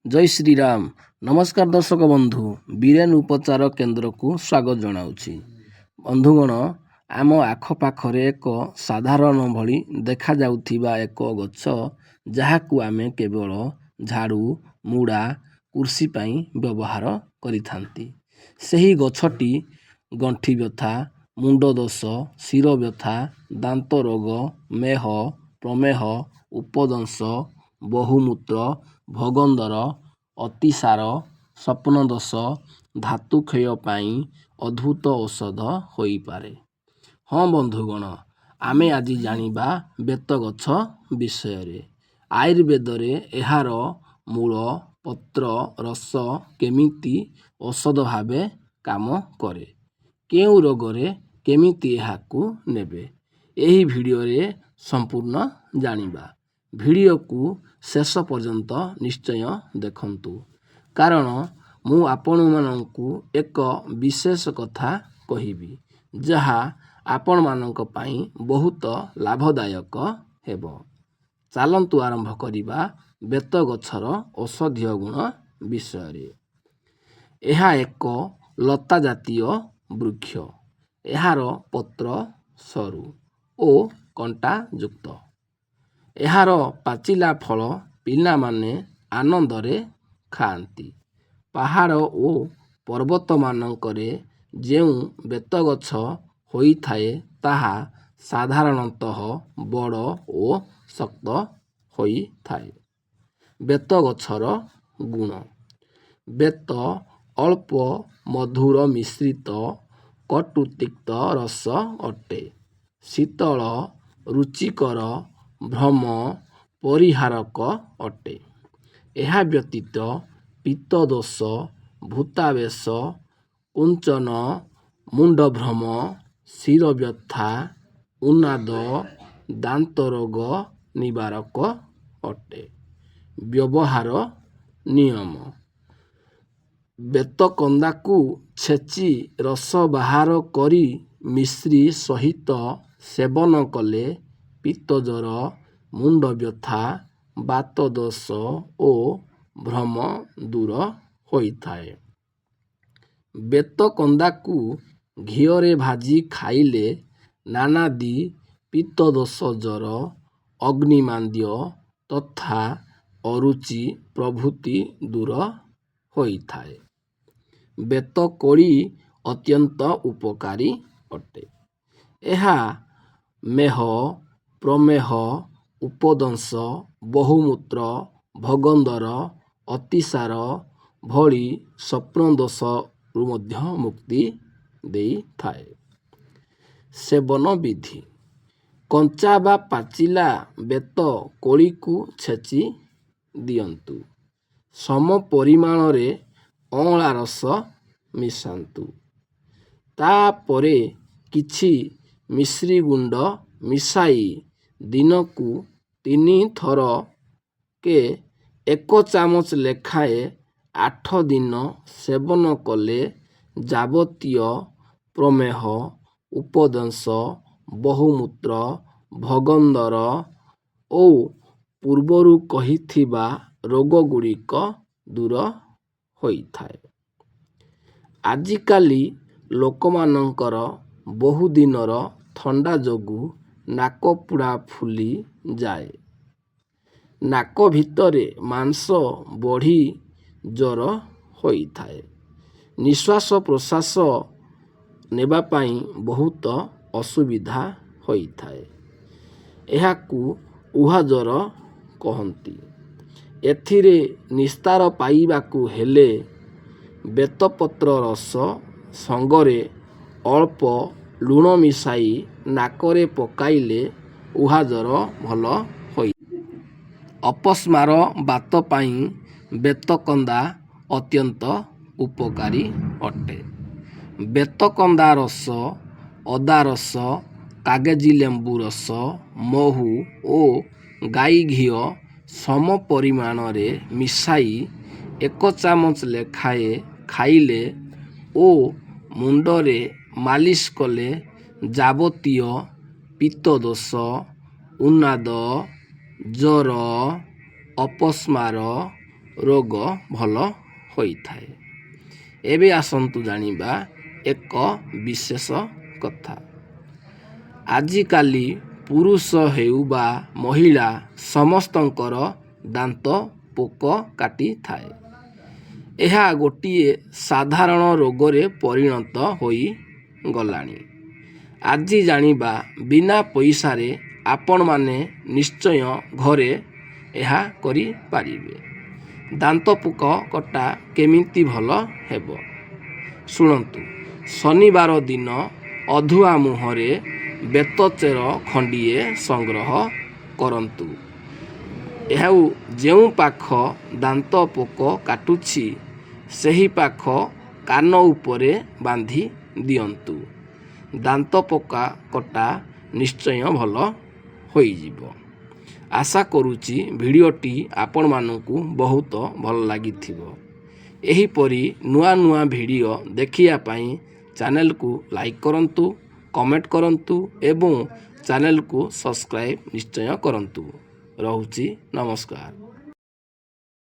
ଜୟ ଶ୍ରୀରାମ। ନମସ୍କାର ଦର୍ଶକ ବନ୍ଧୁ, ବୀରେନ୍ ଉପଚାର କେନ୍ଦ୍ରକୁ ସ୍ୱାଗତ ଜଣାଉଛି। ବନ୍ଧୁଗଣ, ଆମ ଆଖପାଖରେ ଏକ ସାଧାରଣ ଭଳି ଦେଖାଯାଉଥିବା ଏକ ଗଛ, ଯାହାକୁ ଆମେ କେବଳ ଝାଡ଼ୁ, ମୁଡ଼ା, କୁର୍ସି ପାଇଁ ବ୍ୟବହାର କରିଥାନ୍ତି। ସେହି ଗଛଟି ଗଣ୍ଠି ବ୍ୟଥା, ମୁଣ୍ଡ ଦୋଷ, ଶିର ବ୍ୟଥା, ଦାନ୍ତ ରୋଗ, ମେହ, ପ୍ରମେହ, ଉପଦଂଶ, ବହୁମୂତ୍ର, ଭଗନ୍ଦର, ଅତିସାର, ସ୍ୱପ୍ନଦୋଷ, ଧାତୁକ୍ଷୟ ପାଇଁ ଅଦ୍ଭୁତ ଔଷଧ ହୋଇପାରେ। ହଁ ବନ୍ଧୁଗଣ, ଆମେ ଆଜି ଜାଣିବା ବେତ ଗଛ ବିଷୟରେ। ଆୟୁର୍ବେଦରେ ଏହାର ମୂଳ, ପତ୍ର, ରସ କେମିତି ଔଷଧ ଭାବେ କାମ କରେ, କେଉଁ ରୋଗରେ କେମିତି ଏହାକୁ ନେବେ, ଏହି ଭିଡ଼ିଓରେ ସମ୍ପୂର୍ଣ୍ଣ ଜାଣିବା। ଭିଡ଼ିଓକୁ ଶେଷ ପର୍ଯ୍ୟନ୍ତ ନିଶ୍ଚୟ ଦେଖନ୍ତୁ, କାରଣ ମୁଁ ଆପଣମାନଙ୍କୁ ଏକ ବିଶେଷ କଥା କହିବି, ଯାହା ଆପଣମାନଙ୍କ ପାଇଁ ବହୁତ ଲାଭଦାୟକ ହେବ। ଚାଲନ୍ତୁ ଆରମ୍ଭ କରିବା ବେତ ଗଛର ଔଷଧୀୟ ଗୁଣ ବିଷୟରେ। ଏହା ଏକ ଲତା ଜାତୀୟ ବୃକ୍ଷ। ଏହାର ପତ୍ର ସରୁ ଓ କଣ୍ଟାଯୁକ୍ତ। ଏହାର ପାଚିଲା ଫଳ ପିଲାମାନେ ଆନନ୍ଦରେ ଖାଆନ୍ତି। ପାହାଡ଼ ଓ ପର୍ବତମାନଙ୍କରେ ଯେଉଁ ବେତଗଛ ହୋଇଥାଏ, ତାହା ସାଧାରଣତଃ ବଡ଼ ଓ ଶକ୍ତ ହୋଇଥାଏ। ବେତ ଗଛର ଗୁଣ। ବେତ ଅଳ୍ପ ମଧୁର ମିଶ୍ରିତ କଟୁ ତିକ୍ତ ରସ ଅଟେ। ଶୀତଳ, ରୁଚିକର, ଭ୍ରମ ପରିହାରକ ଅଟେ। ଏହା ବ୍ୟତୀତ ପିତ୍ତଦୋଷ, ଭୂତାବେଶ, କୁଞ୍ଚନ, ମୁଣ୍ଡଭ୍ରମ, ଶିରବ୍ୟଥା, ଉନ୍ମାଦ, ଦାନ୍ତରୋଗ ନିବାରକ ଅଟେ। ବ୍ୟବହାର ନିୟମ। ବେତକନ୍ଦାକୁ ଛେଚି ରସ ବାହାର କରି ମିଶ୍ରି ସହିତ ସେବନ କଲେ ପିତ୍ତଜ୍ୱର, ମୁଣ୍ଡବ୍ୟଥା, ବାତଦୋଷ ଓ ଭ୍ରମ ଦୂର ହୋଇଥାଏ। ବେତକନ୍ଦାକୁ ଘିଅରେ ଭାଜି ଖାଇଲେ ନାନାଦି ପିତ୍ତଦୋଷ, ଜ୍ୱର, ଅଗ୍ନିମାନ୍ଦ୍ୟ ତଥା ଅରୁଚି ପ୍ରଭୃତି ଦୂର ହୋଇଥାଏ। ବେତକୋଳି ଅତ୍ୟନ୍ତ ଉପକାରୀ ଅଟେ। ଏହା ମେହ, ପ୍ରମେହ, ଉପଦଂଶ, ବହୁମୂତ୍ର, ଭଗନ୍ଦର, ଅତିସାର ଭଳି ସ୍ୱପ୍ନଦୋଷରୁ ମଧ୍ୟ ମୁକ୍ତି ଦେଇଥାଏ। ସେବନ ବିଧି। କଞ୍ଚା ବା ପାଚିଲା ବେତ କୋଳିକୁ ଛେଚି ଦିଅନ୍ତୁ। ସମ ପରିମାଣରେ ଅଁଳା ରସ ମିଶାନ୍ତୁ। ତାପରେ କିଛି ମିଶ୍ରି ଗୁଣ୍ଡ ମିଶାଇ ଦିନକୁ 3 ଥରକେ 1 ଚାମଚ ଲେଖାଏଁ 8 ଦିନ ସେବନ କଲେ ଯାବତୀୟ ପ୍ରମେହ, ଉପଦଂଶ, ବହୁମୂତ୍ର, ଭଗନ୍ଦର ଓ ପୂର୍ବରୁ କହିଥିବା ରୋଗଗୁଡ଼ିକ ଦୂର ହୋଇଥାଏ। ଆଜିକାଲି ଲୋକମାନଙ୍କର ବହୁଦିନର ଥଣ୍ଡା ଯୋଗୁଁ ନାକପୁଡ଼ା ଫୁଲି ଯାଏ, ନାକ ଭିତରେ ମାଂସ ବଢ଼ି ଜ୍ୱର ହୋଇଥାଏ, ନିଶ୍ୱାସ ପ୍ରଶ୍ୱାସ ନେବା ପାଇଁ ବହୁତ ଅସୁବିଧା ହୋଇଥାଏ। ଏହାକୁ ଉହା ଜ୍ୱର କହନ୍ତି। ଏଥିରେ ନିସ୍ତାର ପାଇବାକୁ ହେଲେ ବେତପତ୍ର ରସ ସଙ୍ଗରେ ଅଳ୍ପ ଲୁଣ ମିଶାଇ ନାକରେ ପକାଇଲେ ଉହା ଜ୍ୱର ଭଲ ହୋଇଥାଏ। ଅପସ୍ମାର, ବାତ ପାଇଁ ବେତକନ୍ଦା ଅତ୍ୟନ୍ତ ଉପକାରୀ ଅଟେ। ବେତକନ୍ଦା ରସ, ଅଦା ରସ, କାଗଜି ଲେମ୍ବୁ ରସ, ମହୁ ଓ ଗାଈ ଘିଅ ସମ ପରିମାଣରେ ମିଶାଇ 1 ଚାମଚ ଲେଖାଏଁ ଖାଇଲେ ଓ ମୁଣ୍ଡରେ ମାଲିସ କଲେ ଯାବତୀୟ ପିତ୍ତଦୋଷ, ଉନ୍ମାଦ, ଜ୍ୱର, ଅପସ୍ମାର, ରୋଗ ଭଲ ହୋଇଥାଏ। ଏବେ ଆସନ୍ତୁ ଜାଣିବା ଏକ ବିଶେଷ କଥା। ଆଜିକାଲି ପୁରୁଷ ହେଉ ବା ମହିଳା ସମସ୍ତଙ୍କର ଦାନ୍ତ ପୋକ କାଟିଥାଏ। ଏହା ଗୋଟିଏ ସାଧାରଣ ରୋଗରେ ପରିଣତ ହୋଇଗଲାଣି। ଆଜି ଜାଣିବା ବିନା ପଇସାରେ ଆପଣମାନେ ନିଶ୍ଚୟ ଘରେ ଏହା କରିପାରିବେ। ଦାନ୍ତ ପୋକ କଟା କେମିତି ଭଲ ହେବ ଶୁଣନ୍ତୁ। ଶନିବାର ଦିନ ଅଧୁଆ ମୁହଁରେ ବେତଚେର ଖଣ୍ଡିଏ ସଂଗ୍ରହ କରନ୍ତୁ। ଆଉ ଯେଉଁ ପାଖ ଦାନ୍ତ ପୋକ କାଟୁଛି ସେହି ପାଖ କାନ ଉପରେ ବାନ୍ଧି ଦିଅନ୍ତୁ। ଦାନ୍ତ ପୋକ କଟା ନିଶ୍ଚୟ ଭଲ ହୋଇଯିବ। ଆଶା କରୁଛି ଭିଡ଼ିଓଟି ଆପଣମାନଙ୍କୁ ବହୁତ ଭଲ ଲାଗିଥିବ। ଏହିପରି ନୂଆ ନୂଆ ଭିଡ଼ିଓ ଦେଖିବା ପାଇଁ ଚ୍ୟାନେଲକୁ ଲାଇକ୍ କରନ୍ତୁ, କମେଣ୍ଟ କରନ୍ତୁ ଏବଂ ଚ୍ୟାନେଲକୁ ସବସ୍କ୍ରାଇବ୍ ନିଶ୍ଚୟ କରନ୍ତୁ। ରହୁଛି, ନମସ୍କାର।